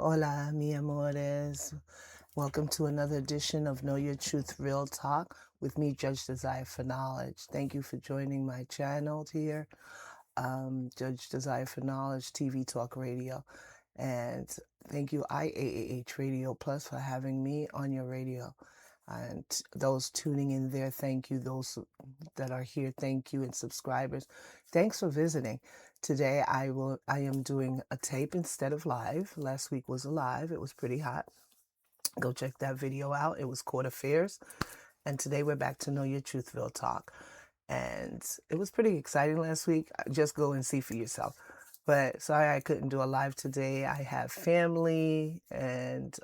Hola, mi amores. Welcome to another edition of Know Your Truth Real Talk with me, Judge Desire for Knowledge. Thank you for joining my channel here, Judge Desire for Knowledge TV Talk Radio. And thank you, IAAH Radio Plus, for having me on your radio. And those tuning in there, thank you. Those that are here, thank you. And subscribers, thanks for visiting. Today I am doing a tape instead of live. Last week was a live. It was pretty hot. Go check that video out. It was Court Affairs. And today we're back to Know Your Truth Real Talk. And it was pretty exciting last week. Just go and see for yourself. But sorry I couldn't do a live today. I have family and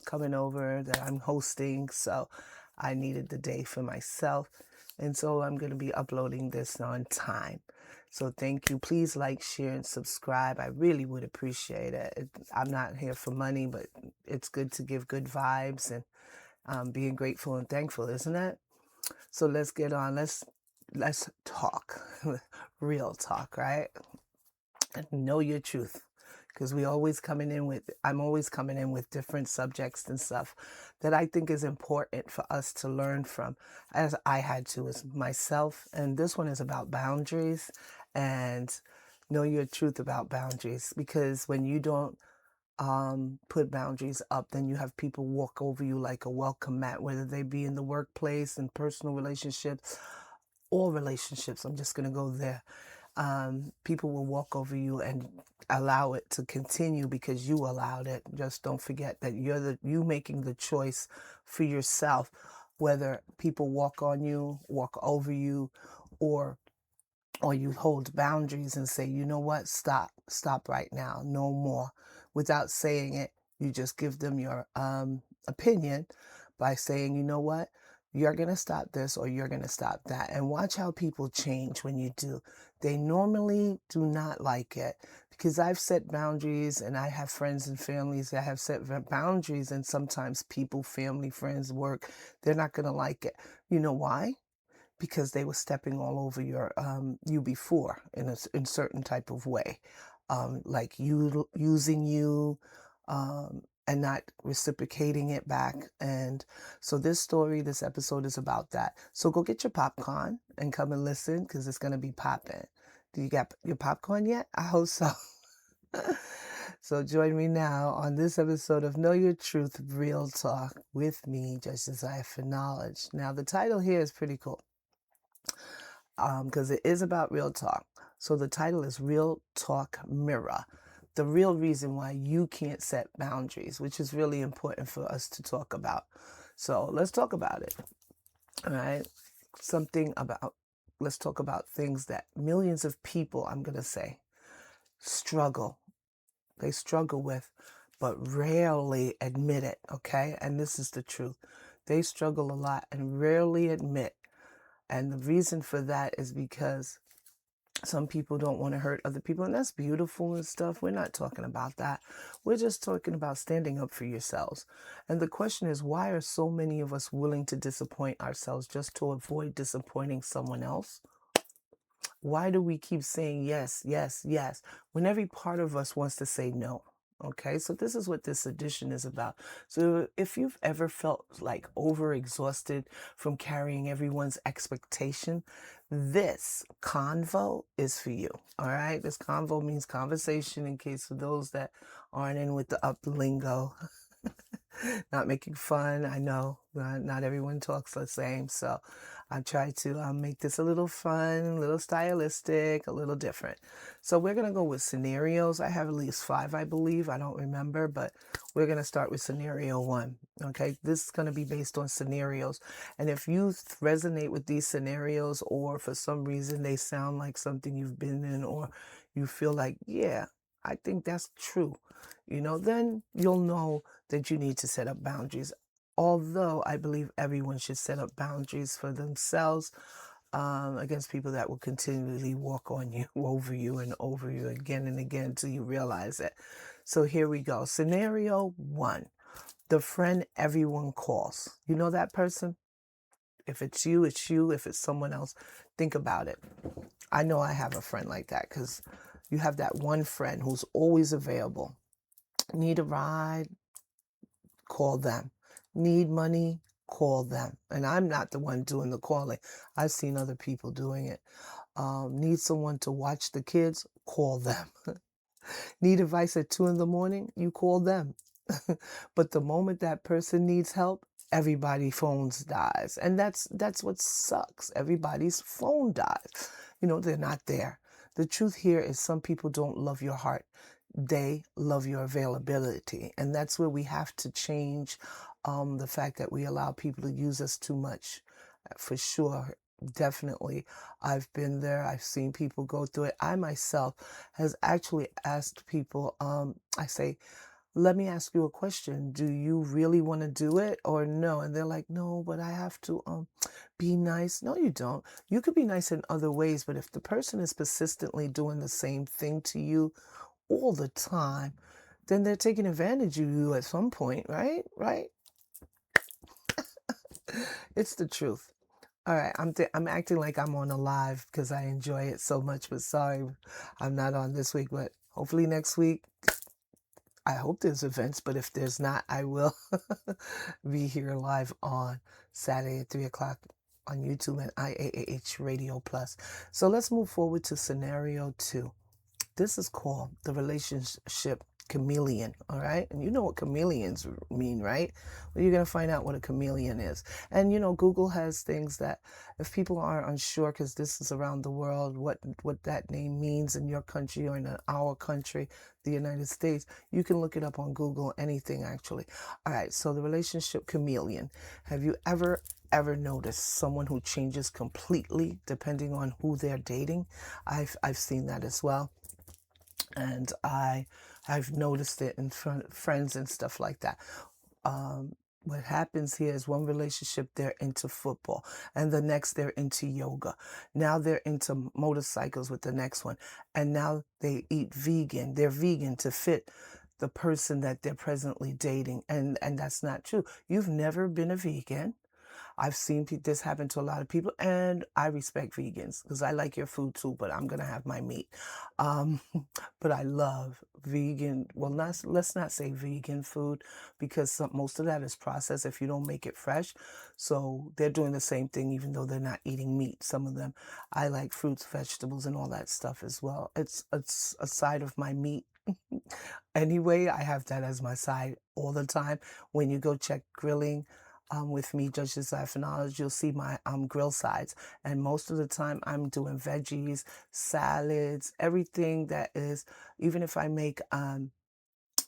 coming over that I'm hosting, so I needed the day for myself. And so I'm going to be uploading this on time. So thank you. Please like, share, and subscribe. I really would appreciate it. I'm not here for money, but it's good to give good vibes and being grateful and thankful, isn't it? So let's get on. Let's talk. Real talk, right? Know your truth, because I'm always coming in with different subjects and stuff that I think is important for us to learn from, as I had to as myself. And this one is about boundaries, and know your truth about boundaries, because when you don't put boundaries up, then you have people walk over you like a welcome mat, whether they be in the workplace and personal relationships, all relationships. I'm just going to go there. People will walk over you and allow it to continue because you allowed it. Just don't forget that you making the choice for yourself, whether people walk on you, walk over you, or you hold boundaries and say, you know what, stop right now, no more. Without saying it, you just give them your opinion by saying, you know what, you're going to stop this or you're going to stop that. And watch how people change when you do. They normally do not like it, because I've set boundaries and I have friends and families that have set boundaries, and sometimes people, family, friends, work, they're not going to like it. You know why? Because they were stepping all over you before in a certain type of way, like you using you, and not reciprocating it back. And so this episode is about that. So go get your popcorn and come and listen, because it's going to be popping. Do you got your popcorn yet? I hope so. So join me now on this episode of Know Your Truth Real Talk with me, Judge Desire for Knowledge. Now the title here is pretty cool, because it is about real talk. So the title is Real Talk Mirror, the real reason why you can't set boundaries, which is really important for us to talk about. So let's talk about it. All right. Let's talk about things that millions of people, I'm going to say, struggle. They struggle with, but rarely admit it. Okay. And this is the truth. They struggle a lot and rarely admit. And the reason for that is because some people don't want to hurt other people, and that's beautiful and stuff. We're not talking about that. We're just talking about standing up for yourselves. And the question is, why are so many of us willing to disappoint ourselves just to avoid disappointing someone else? Why do we keep saying yes, yes, yes, when every part of us wants to say no? Okay, so this is what this edition is about. So if you've ever felt like overexhausted from carrying everyone's expectation, this convo is for you. All right, this convo means conversation, in case of those that aren't in with the up lingo. Not making fun. I know not everyone talks the same, so I try to make this a little fun, a little stylistic, a little different. So we're going to go with scenarios. I have at least 5, I believe. I don't remember, but we're going to start with scenario 1. Okay, this is going to be based on scenarios. And if you resonate with these scenarios, or for some reason they sound like something you've been in, or you feel like, yeah, I think that's true, then you'll know that you need to set up boundaries. Although I believe everyone should set up boundaries for themselves, against people that will continually walk on you, over you, and over you again and again until you realize it. So here we go. Scenario 1, the friend everyone calls. You know that person? If it's you, it's you. If it's someone else, think about it. I know I have a friend like that, because you have that one friend who's always available. Need a ride? Call them. Need money? Call them. And I'm not the one doing the calling. I've seen other people doing it. Need someone to watch the kids? Call them. Need advice at 2 in the morning? You call them. But the moment that person needs help, everybody phones dies. And that's what sucks. Everybody's phone dies. They're not there. The truth here is some people don't love your heart. They love your availability. And that's where we have to change the fact that we allow people to use us too much. For sure. Definitely. I've been there. I've seen people go through it. I myself has actually asked people, I say, let me ask you a question. Do you really want to do it or no? And they're like, no, but I have to be nice. No, you don't. You could be nice in other ways, but if the person is persistently doing the same thing to you all the time, then they're taking advantage of you at some point, right? Right? It's the truth. All right, I'm acting like I'm on a live because I enjoy it so much, but sorry, I'm not on this week, but hopefully next week. I hope there's events, but if there's not, I will be here live on Saturday at 3 o'clock on YouTube and IAAH Radio Plus. So let's move forward to scenario 2. This is called the relationship chameleon, all right? And you know what chameleons mean, right? Well, you're going to find out what a chameleon is. And, Google has things that if people are unsure, because this is around the world, what that name means in your country or in our country, the United States, you can look it up on Google, anything actually. All right, so the relationship chameleon. Have you ever noticed someone who changes completely depending on who they're dating? I've seen that as well. And I've noticed it in friends and stuff like that. What happens here is one relationship they're into football, and the next they're into yoga. Now they're into motorcycles with the next one, and now they eat vegan. They're vegan to fit the person that they're presently dating, and that's not true. You've never been a vegan. I've seen this happen to a lot of people, and I respect vegans because I like your food too, but I'm going to have my meat. Um, but I love vegan. Well, let's not say vegan food because most of that is processed if you don't make it fresh. So they're doing the same thing even though they're not eating meat. Some of them. I like fruits, vegetables, and all that stuff as well. It's a side of my meat. Anyway, I have that as my side all the time. When you go check grilling with me, Judge Desire for Knowledge, you'll see my grill sides. And most of the time I'm doing veggies, salads, everything that is, even if I make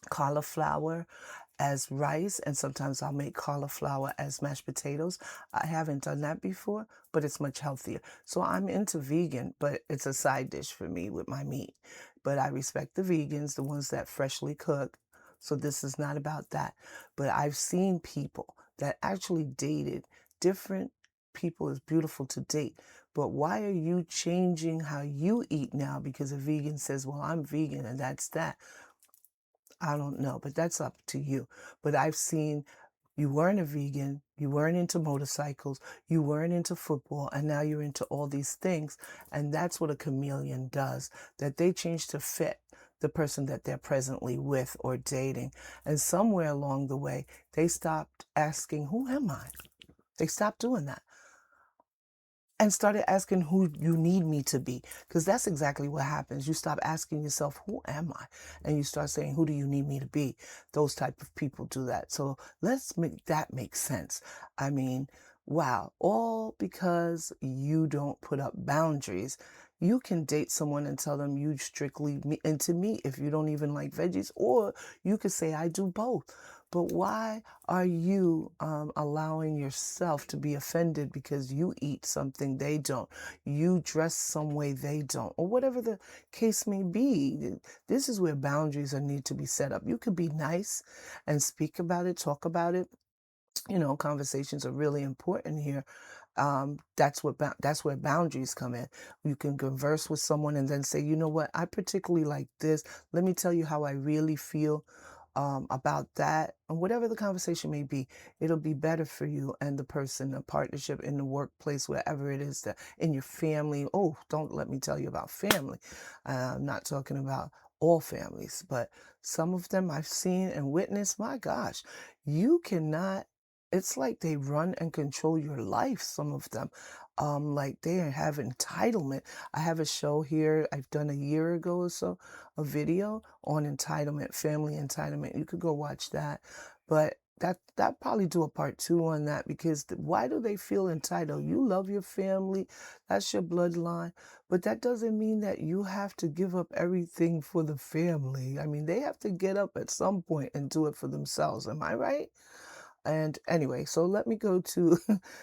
cauliflower as rice, and sometimes I'll make cauliflower as mashed potatoes. I haven't done that before, but it's much healthier. So I'm into vegan, but it's a side dish for me with my meat. But I respect the vegans, the ones that freshly cook. So this is not about that. But I've seen people that actually dated different people. Is beautiful to date. But why are you changing how you eat now? Because a vegan says, well, I'm vegan and that's that. I don't know, but that's up to you. But I've seen you weren't a vegan, you weren't into motorcycles, you weren't into football, and now you're into all these things. And that's what a chameleon does, that they change to fit the person that they're presently with or dating. And somewhere along the way, they stopped asking, who am I? They stopped doing that and started asking who you need me to be, because that's exactly what happens. You stop asking yourself, who am I? And you start saying, who do you need me to be? Those type of people do that. So let's make that make sense. I mean, wow, all because you don't put up boundaries. You can date someone and tell them you strictly into meat if you don't even like veggies, or you could say I do both. But why are you allowing yourself to be offended because you eat something they don't? You dress some way they don't, or whatever the case may be. This is where boundaries need to be set up. You could be nice and speak about it, talk about it. Conversations are really important here. That's where boundaries come in. You can converse with someone and then say, you know what, I particularly like this. Let me tell you how I really feel about that, and whatever the conversation may be, it'll be better for you and the person, a partnership in the workplace, wherever it is, that in your family. Oh, don't let me tell you about family. I'm not talking about all families, but some of them I've seen and witnessed, my gosh, you cannot, it's like they run and control your life, some of them. Like they have entitlement. I have a show here I've done a year ago or so, a video on entitlement, family entitlement. You could go watch that. But that probably do a part two on that because why do they feel entitled? You love your family, that's your bloodline, but that doesn't mean that you have to give up everything for the family. I mean, they have to get up at some point and do it for themselves. Am I right? And anyway, so let me go to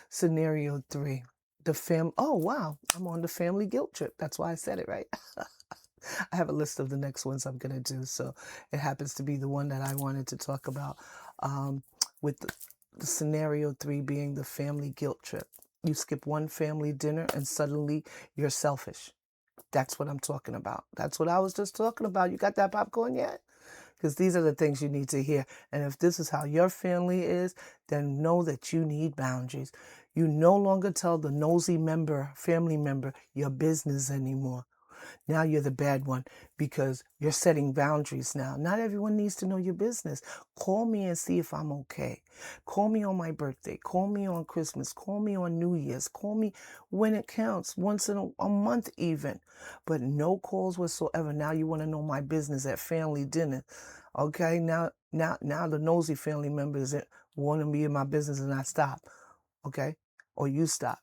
scenario 3. Oh, wow, I'm on the family guilt trip. That's why I said it right. I have a list of the next ones I'm going to do. So it happens to be the one that I wanted to talk about, um, with the scenario 3 being the family guilt trip. You skip one family dinner and suddenly you're selfish. That's what I'm talking about. That's what I was just talking about. You got that popcorn yet? Because these are the things you need to hear. And if this is how your family is, then know that you need boundaries. You no longer tell the nosy family member, your business anymore. Now you're the bad one because you're setting boundaries now. Not everyone needs to know your business. Call me and see if I'm okay. Call me on my birthday. Call me on Christmas. Call me on New Year's. Call me when it counts, once in a month even. But no calls whatsoever. Now you want to know my business at family dinner. Okay, now the nosy family members want to be in my business and I stop. Okay, or you stop.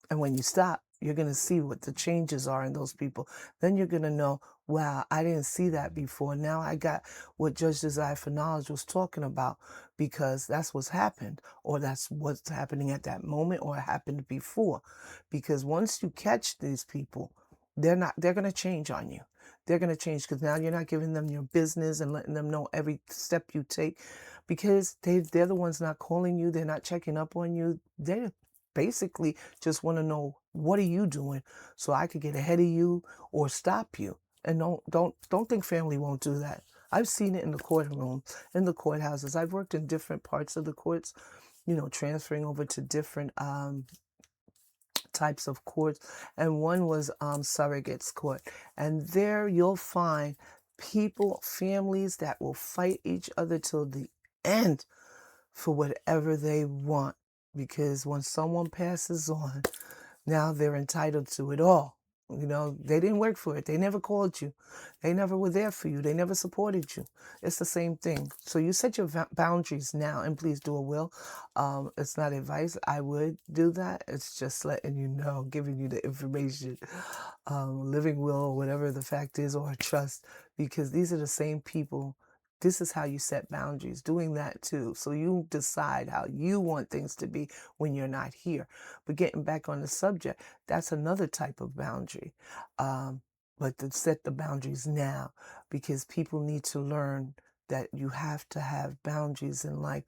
And when you stop, you're going to see what the changes are in those people. Then you're going to know, wow, I didn't see that before. Now I got what Judge Desire for Knowledge was talking about because that's what's happened, or that's what's happening at that moment, or it happened before. Because once you catch these people, they're going to change on you. They're going to change because now you're not giving them your business and letting them know every step you take because they're the ones not calling you. They're not checking up on you. They're basically just want to know, what are you doing so I could get ahead of you or stop you. And don't think family won't do that. I've seen it in the courtroom, in the courthouses. I've worked in different parts of the courts, transferring over to different types of courts, and one was surrogates court. And there you'll find families that will fight each other till the end for whatever they want, because when someone passes on, now they're entitled to it all. They didn't work for it. They never called you. They never were there for you. They never supported you. It's the same thing. So you set your boundaries now, and please do a will. It's not advice. I would do that. It's just letting you know, giving you the information, living will, or whatever the fact is, or a trust, because these are the same people. This is how you set boundaries, doing that too. So you decide how you want things to be when you're not here. But getting back on the subject, that's another type of boundary. But to set the boundaries now, because people need to learn that you have to have boundaries in life.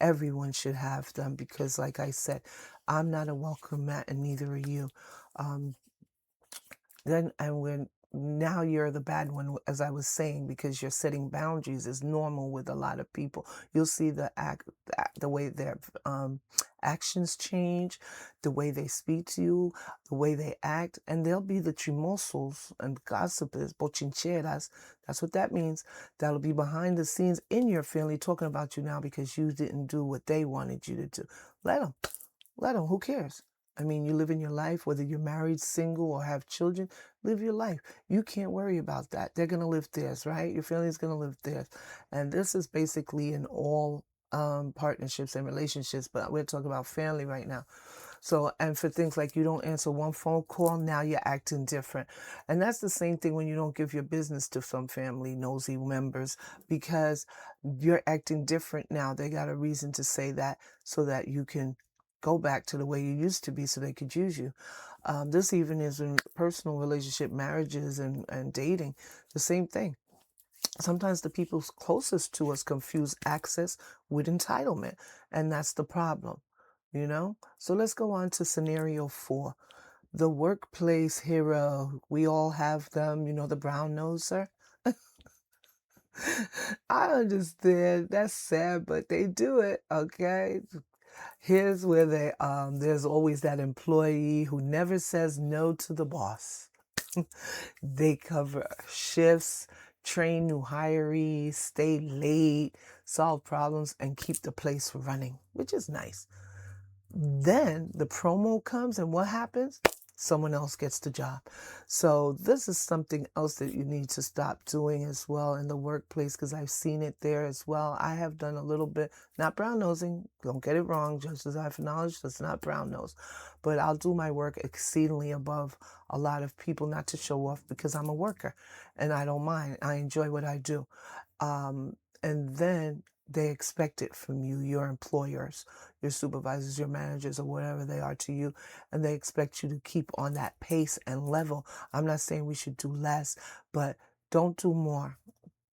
Everyone should have them because, like I said, I'm not a welcome mat and neither are you. Now you're the bad one, as I was saying, because you're setting boundaries is normal with a lot of people. You'll see the way their actions change, the way they speak to you, the way they act, and they'll be the chismosos and gossipers, bochincheras. That's what that means. That'll be behind the scenes in your family talking about you now because you didn't do what they wanted you to do. Let them. Who cares? I mean, you live in your life, whether you're married, single, or have children, live your life. You can't worry about that. They're going to live theirs, right? Your family's going to live theirs. And this is basically in all partnerships and relationships, but we're talking about family right now. So, and for things like you don't answer one phone call, now you're acting different. And that's the same thing when you don't give your business to some family nosy members, because you're acting different now. They got a reason to say that so that you can go back to the way you used to be so they could use you. This even is in personal relationship, marriages, and dating, the same thing. Sometimes the people closest to us confuse access with entitlement, and that's the problem, So let's go on to scenario 4. The workplace hero. We all have them, the brown noser. I understand. That's sad, but they do it, okay? Here's where there's always that employee who never says no to the boss. They cover shifts, train new hirees, stay late, solve problems, and keep the place running, which is nice. Then the promo comes, and what happens? Someone else gets the job. So this is something else that you need to stop doing as well in the workplace, because I've seen it there as well. I have done a little bit, not brown nosing, don't get it wrong, Judge Desire for Knowledge, that's not brown nose. But I'll do my work exceedingly above a lot of people, not to show off, because I'm a worker and I don't mind. I enjoy what I do. And then they expect it from you, your employers, your supervisors, your managers, or whatever they are to you, and they expect you to keep on that pace and level. I'm not saying we should do less, but don't do more.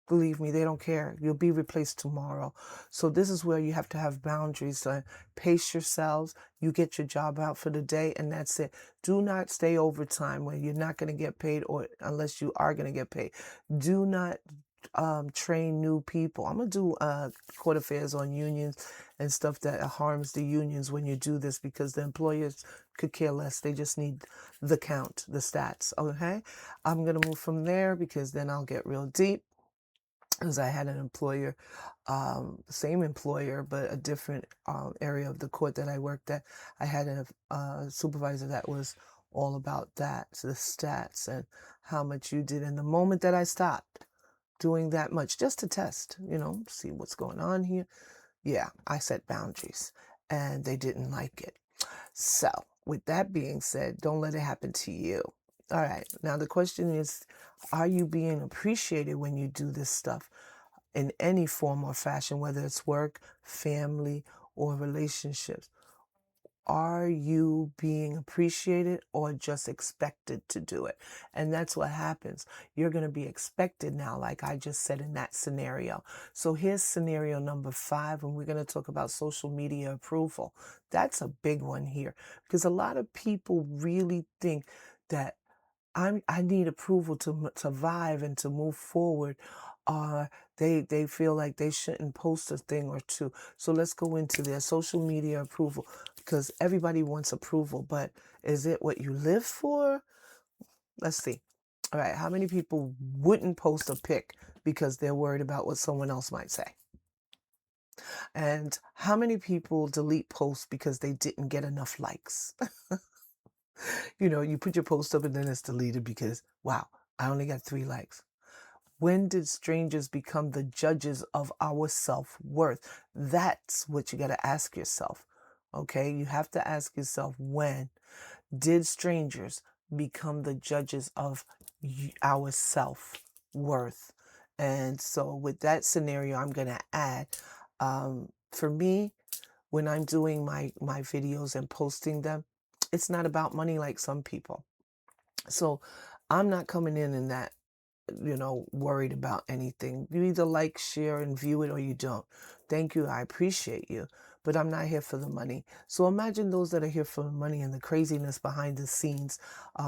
Believe me, they don't care. You'll be replaced tomorrow. So this is where you have to have boundaries. So pace yourselves. You get your job out for the day, and that's it. Do not stay overtime when you're not going to get paid, or unless you are going to get paid. Do not train new people. I'm going to do court affairs on unions and stuff that harms the unions when you do this, because the employers could care less. They just need the count, the stats. Okay. I'm going to move from there, because then I'll get real deep. Because I had an employer, same employer, but a different area of the court that I worked at. I had a supervisor that was all about that, the stats and how much you did. And the moment that I stopped doing that much, just to test, see what's going on here, yeah, I set boundaries, and they didn't like it. So, with that being said, don't let it happen to you. All right. Now, the question is, are you being appreciated when you do this stuff in any form or fashion, whether it's work, family, or relationships? Are you being appreciated or just expected to do it? And that's what happens. You're going to be expected now, like I just said in that scenario. So here's scenario number 5, and we're going to talk about social media approval. That's a big one here, because a lot of people really think that I need approval to survive and to move forward. They feel like they shouldn't post a thing or two. So let's go into their social media approval, because everybody wants approval, but is it what you live for? Let's see. All right, how many people wouldn't post a pic because they're worried about what someone else might say? And how many people delete posts because they didn't get enough likes? You put your post up and then it's deleted because, wow, I only got 3 likes. When did strangers become the judges of our self-worth? That's what you got to ask yourself. Okay? You have to ask yourself, when did strangers become the judges of our self-worth? And so with that scenario, I'm going to add, for me, when I'm doing my videos and posting them, it's not about money like some people. So I'm not coming in that, worried about anything. You either like, share, and view it, or you don't. Thank you. I appreciate you. But I'm not here for the money. So imagine those that are here for the money and the craziness behind the scenes.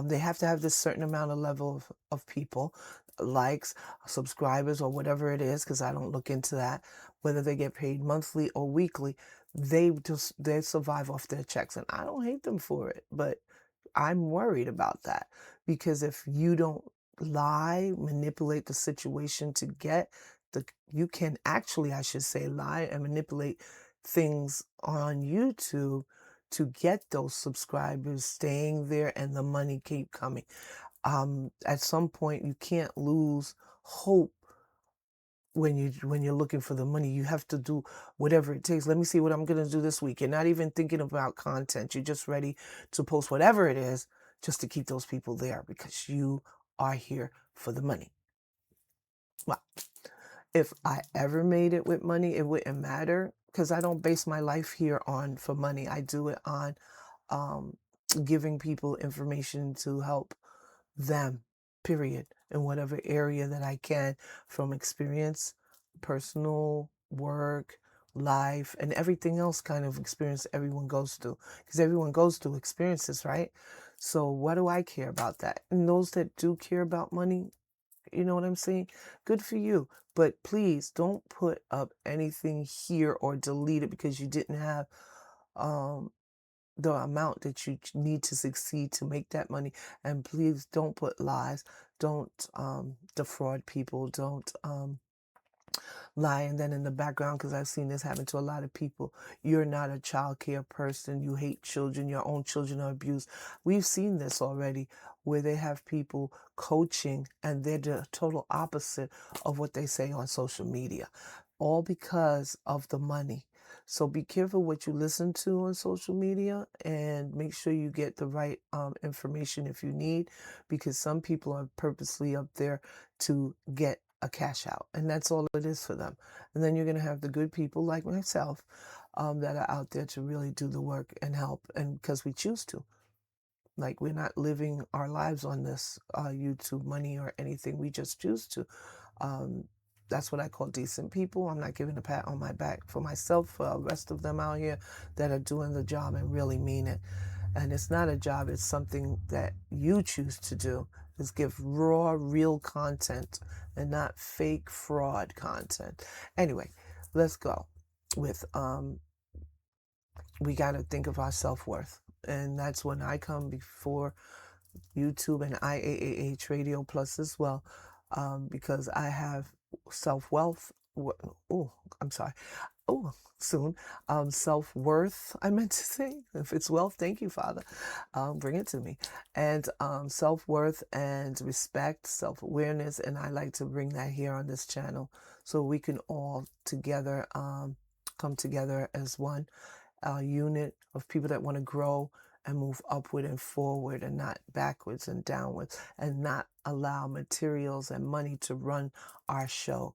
They have to have this certain amount of level of people, likes, subscribers, or whatever it is, because I don't look into that, whether they get paid monthly or weekly. They survive off their checks, and I don't hate them for it, but I'm worried about that, because if you don't lie, manipulate the situation to get you can actually, I should say, lie and manipulate things on YouTube to get those subscribers staying there and the money keep coming. At some point, you can't lose hope when you're looking for the money. You have to do whatever it takes. Let me see what I'm going to do this week. You're not even thinking about content. You're just ready to post whatever it is just to keep those people there, because you are here for the money. Well, if I ever made it with money, it wouldn't matter, because I don't base my life here on for money. I do it on giving people information to help them, period, in whatever area that I can, from experience, personal, work, life, and everything else kind of experience everyone goes through, because everyone goes through experiences, right? So what do I care about that? And those that do care about money, you know what I'm saying? Good for you. But please don't put up anything here or delete it because you didn't have um the amount that you need to succeed to make that money. And please don't put lies. don't defraud people, don't lie. And then in the background, because I've seen this happen to a lot of people, you're not a child care person, you hate children, your own children are abused. We've seen this already, where they have people coaching and they're the total opposite of what they say on social media, all because of the money. So be careful what you listen to on social media, and make sure you get the right information if you need, because some people are purposely up there to get a cash out, and that's all it is for them. And then you're going to have the good people like myself that are out there to really do the work and help, and because we choose to. Like, we're not living our lives on this YouTube money or anything. We just choose to. Um, that's what I call decent people. I'm not giving a pat on my back for myself, for the rest of them out here that are doing the job and really mean it. And it's not a job, it's something that you choose to do, is give raw, real content and not fake fraud content. Anyway, let's go with we got to think of our self-worth. And that's when I come before YouTube and IAAH Radio Plus as well, because I have self-wealth. Oh, I'm sorry. Oh, soon. Self-worth, I meant to say. If it's wealth, thank you, Father. Bring it to me. And self-worth and respect, self-awareness. And I like to bring that here on this channel so we can all together come together as one unit of people that want to grow and move upward and forward and not backwards and downwards, and not allow materials and money to run our show.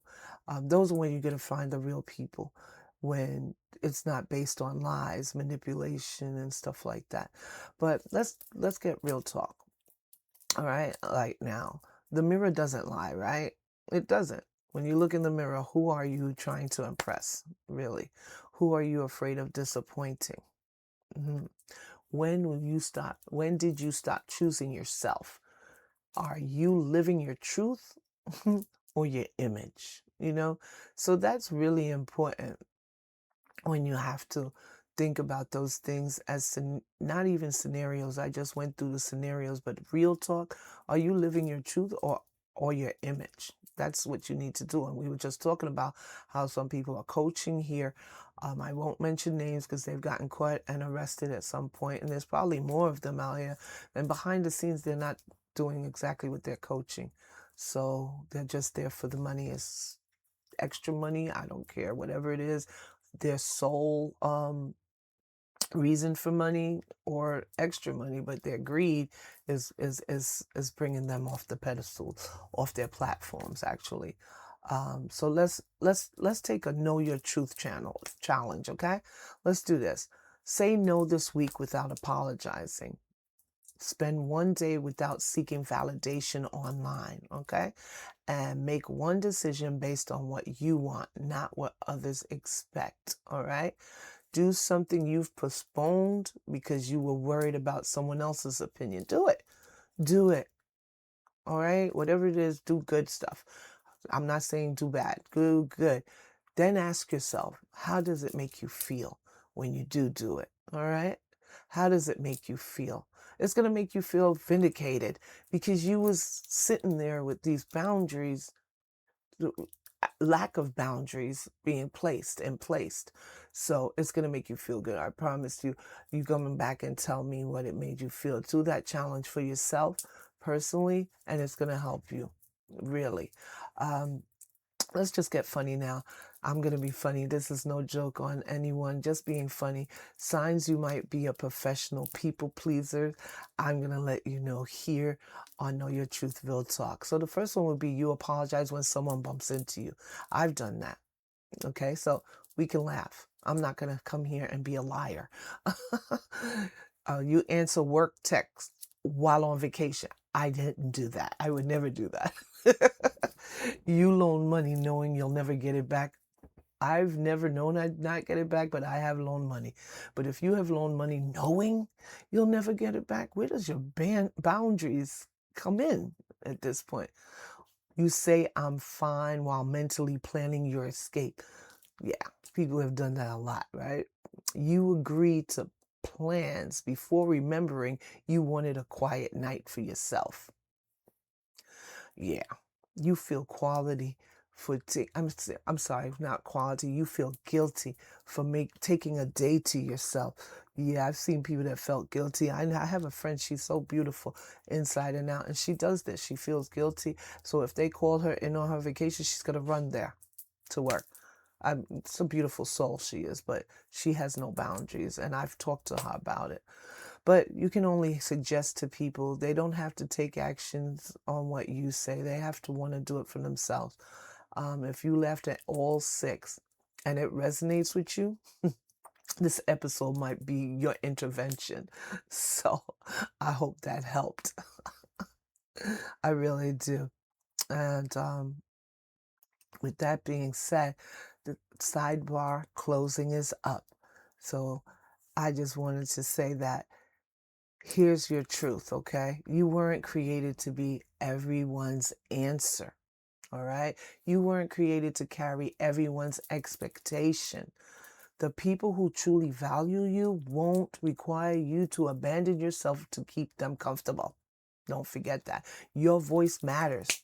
Those are when you're going to find the real people, when it's not based on lies, manipulation, and stuff like that. But let's get real talk. All right, like now, the mirror doesn't lie, right? It doesn't. When you look in the mirror, who are you trying to impress, really? Who are you afraid of disappointing? Mm-hmm. When will you stop? When did you stop choosing yourself? Are you living your truth or your image? So that's really important when you have to think about those things as not even scenarios. I just went through the scenarios, but real talk. Are you living your truth or your image? That's what you need to do. And we were just talking about how some people are coaching here. I won't mention names because they've gotten caught and arrested at some point, and there's probably more of them out here. And behind the scenes, they're not doing exactly what they're coaching. So they're just there for the money. It's extra money. I don't care, whatever it is. Their sole reason for money or extra money, but their greed is bringing them off the pedestal, off their platforms, actually. So let's take a know your truth challenge, okay? Let's do this. Say no this week without apologizing. Spend one day without seeking validation online, okay? And make one decision based on what you want, not what others expect, all right? Do something you've postponed because you were worried about someone else's opinion. Do it. Do it. All right? Whatever it is, do good stuff. I'm not saying do bad. Good. Then ask yourself, how does it make you feel when you do it? All right? How does it make you feel? It's going to make you feel vindicated because you was sitting there with these boundaries, lack of boundaries being placed. So it's going to make you feel good. I promise you. You coming back and tell me what it made you feel. Do that challenge for yourself personally, and it's going to help you, really. Let's just get funny now. I'm going to be funny. This is no joke on anyone, just being funny. Signs you might be a professional people pleaser. I'm going to let you know here on Know Your Truth Real Talk. So the first one would be you apologize when someone bumps into you. I've done that. Okay, so we can laugh. I'm not going to come here and be a liar. You answer work text while on vacation. I didn't do that. I would never do that. You loan money knowing you'll never get it back. I've never known I'd not get it back, but I have loaned money. But if you have loaned money knowing you'll never get it back, where does your boundaries come in at this point? You say, I'm fine, while mentally planning your escape. Yeah, people have done that a lot, right? You agree to plans before remembering you wanted a quiet night for yourself. Yeah, you feel quality for I'm sorry, not quality. You feel guilty for taking a day to yourself. Yeah, I've seen people that felt guilty. I have a friend, she's so beautiful inside and out, and she does this. She feels guilty. So if they call her in on her vacation, she's gonna run there to work. It's a beautiful soul she is, but she has no boundaries, and I've talked to her about it. But you can only suggest to people, they don't have to take actions on what you say. They have to want to do it for themselves. If you left at all 6 and it resonates with you, this episode might be your intervention. So I hope that helped. I really do. And with that being said, the sidebar closing is up. So I just wanted to say that here's your truth, okay? You weren't created to be everyone's answer, all right? You weren't created to carry everyone's expectation. The people who truly value you won't require you to abandon yourself to keep them comfortable. Don't forget that. Your voice matters.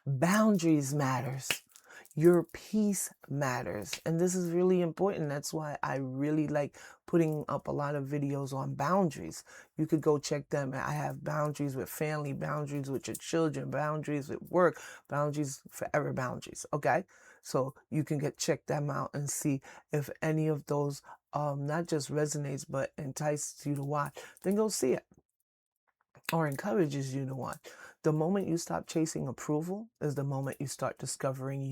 Boundaries matters. Your peace matters. And this is really important. That's why I really like putting up a lot of videos on boundaries. You could go check them. I have boundaries with family, boundaries with your children, boundaries with work, boundaries, forever boundaries. Okay? So you can check them out and see if any of those not just resonates but entices you to watch. Then go see it or encourages you to watch. The moment you stop chasing approval is the moment you start discovering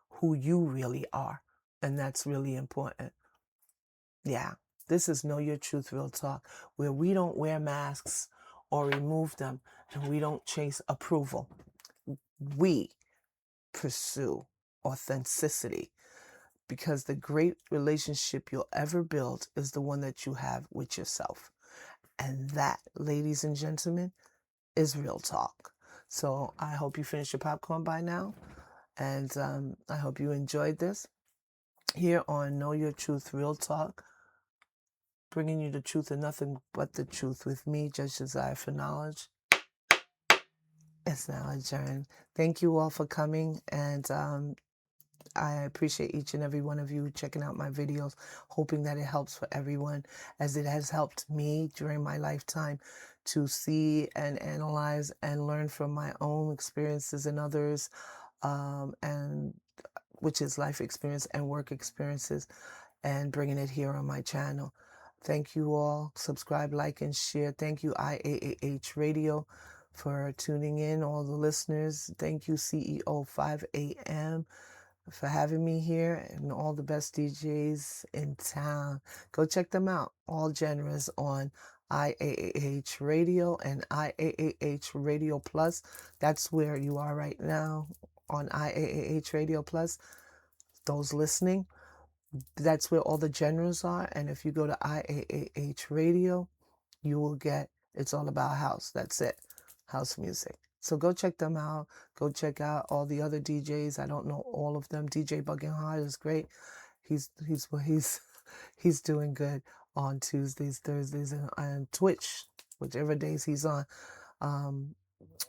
who you really are. And that's really important. Yeah. This is Know Your Truth Real Talk, where we don't wear masks or remove them, and we don't chase approval. We pursue authenticity, because the great relationship you'll ever build is the one that you have with yourself. And that, ladies and gentlemen, is real talk. So I hope you finished your popcorn by now. And I hope you enjoyed this here on Know Your Truth Real Talk, bringing you the truth and nothing but the truth with me, Judge Desire for Knowledge. It's now adjourned. Thank you all for coming, and I appreciate each and every one of you checking out my videos, hoping that it helps for everyone, as it has helped me during my lifetime to see and analyze and learn from my own experiences and others, and which is life experience and work experiences, and bringing it here on my channel. Thank you all. Subscribe, like, and share. Thank you, IAAH Radio, for tuning in, all the listeners. Thank you, CEO 5 a.m., for having me here, and all the best DJs in town. Go check them out. All genres on IAAH Radio and IAAH Radio Plus. That's where you are right now, on IAAH Radio Plus. Those listening, that's where all the genres are. And if you go to IAAH Radio, you will get It's All About House. That's it. House music. So go check them out. Go check out all the other DJs. I don't know all of them. DJ Buckingham is great. He's he's doing good on Tuesdays, Thursdays, and Twitch, whichever days he's on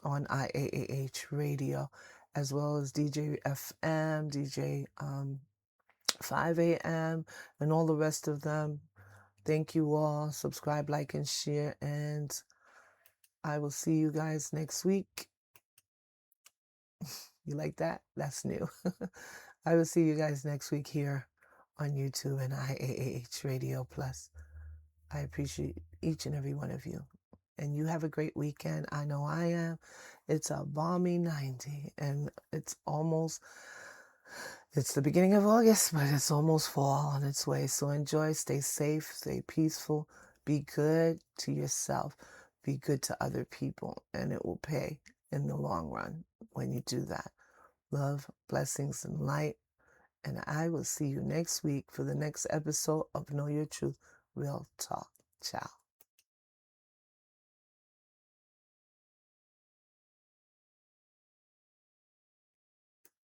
IAAH Radio, as well as DJ FM, DJ 5 a.m., and all the rest of them. Thank you all. Subscribe, like, and share, and I will see you guys next week. You like that? That's new. I will see you guys next week here on YouTube and IAAH Radio Plus. I appreciate each and every one of you. And you have a great weekend. I know I am. It's a balmy 90, and it's the beginning of August, but it's almost fall on its way. So enjoy, stay safe, stay peaceful, be good to yourself, be good to other people, and it will pay in the long run when you do that. Love, blessings, and light. And I will see you next week for the next episode of Know Your Truth Real Talk. Ciao.